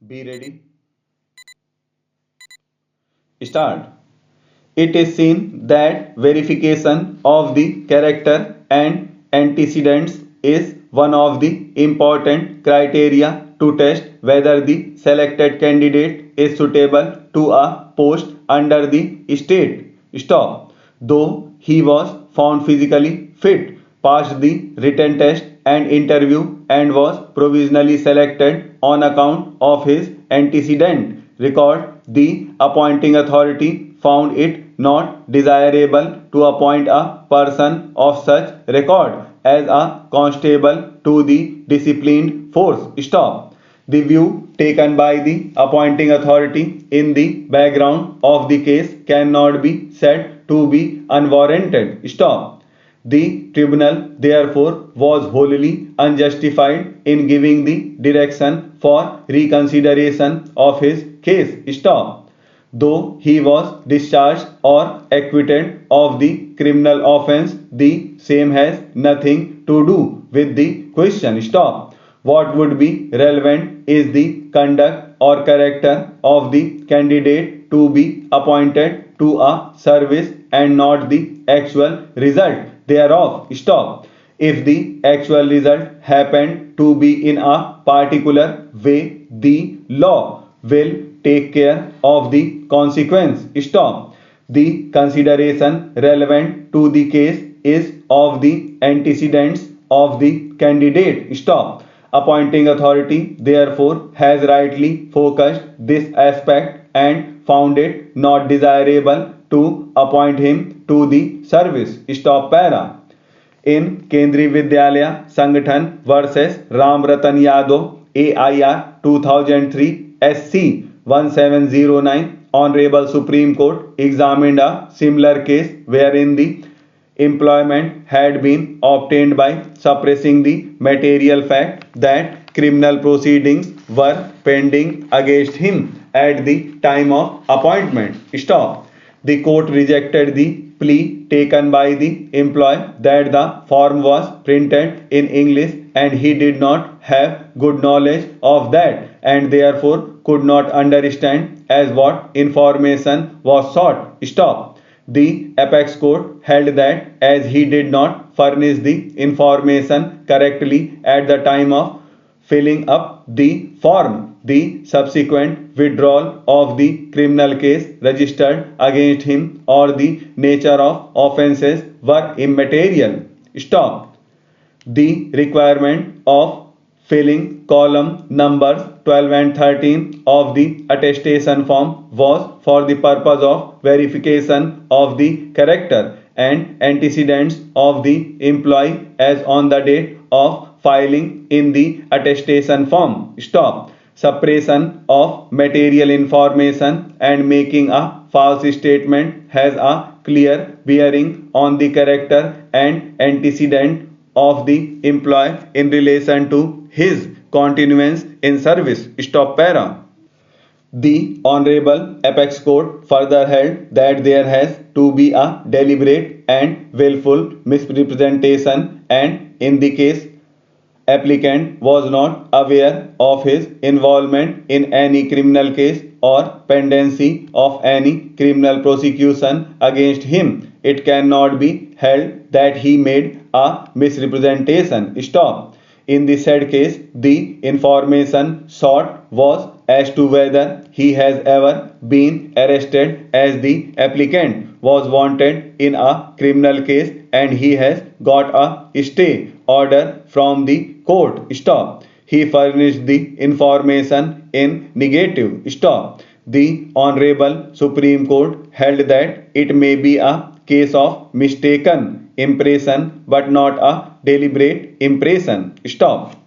Be ready. Start. It is seen that verification of the character and antecedents is one of the important criteria to test whether the selected candidate is suitable to a post under the state. Stop. Though he was found physically fit, passed the written test and interview, and was provisionally selected on account of his antecedent record, the appointing authority found it not desirable to appoint a person of such record as a constable to the disciplined force. Stop. The view taken by the appointing authority in the background of the case cannot be said to be unwarranted. Stop. The tribunal, therefore, was wholly unjustified in giving the direction for reconsideration of his case. Stop. Though he was discharged or acquitted of the criminal offence, the same has nothing to do with the question. Stop. What would be relevant is the conduct or character of the candidate to be appointed to a service and not the actual result thereof. Stop. If the actual result happened to be in a particular way, the law will take care of the consequence. Stop. The consideration relevant to the case is of the antecedents of the candidate. Stop. Appointing authority therefore has rightly focused this aspect and found it not desirable to appoint him to the service. Stop para. In केंद्रीय विद्यालय संगठन versus Ram Ratan Yadav AIR 2003 SC 1709, Honorable Supreme Court examined a similar case wherein the employment had been obtained by suppressing the material fact that criminal proceedings were pending against him at the time of appointment. Stop. The court rejected the plea taken by the employee that the form was printed in English and he did not have good knowledge of that and therefore could not understand as what information was sought. Stop. The apex court held that as he did not furnish the information correctly at the time of filling up the form, the subsequent withdrawal of the criminal case registered against him or the nature of offences were immaterial. Stop. The requirement of filling column numbers 12 and 13 of the attestation form was for the purpose of verification of the character and antecedents of the employee as on the date of filing in the attestation form. Stop. Suppression of material information and making a false statement has a clear bearing on the character and antecedent of the employee in relation to his continuance in service. Stop para. The Honorable Apex Court further held that there has to be a deliberate and willful misrepresentation, and in the case applicant was not aware of his involvement in any criminal case or pendency of any criminal prosecution against him, it cannot be held that he made a misrepresentation. Stop. In the said case, the information sought was as to whether he has ever been arrested as the applicant was wanted in a criminal case and he has got a stay order from the court. Stop. He furnished the information in negative. Stop. The Honorable Supreme Court held that it may be a case of mistaken impression but not a deliberate impression. Stop.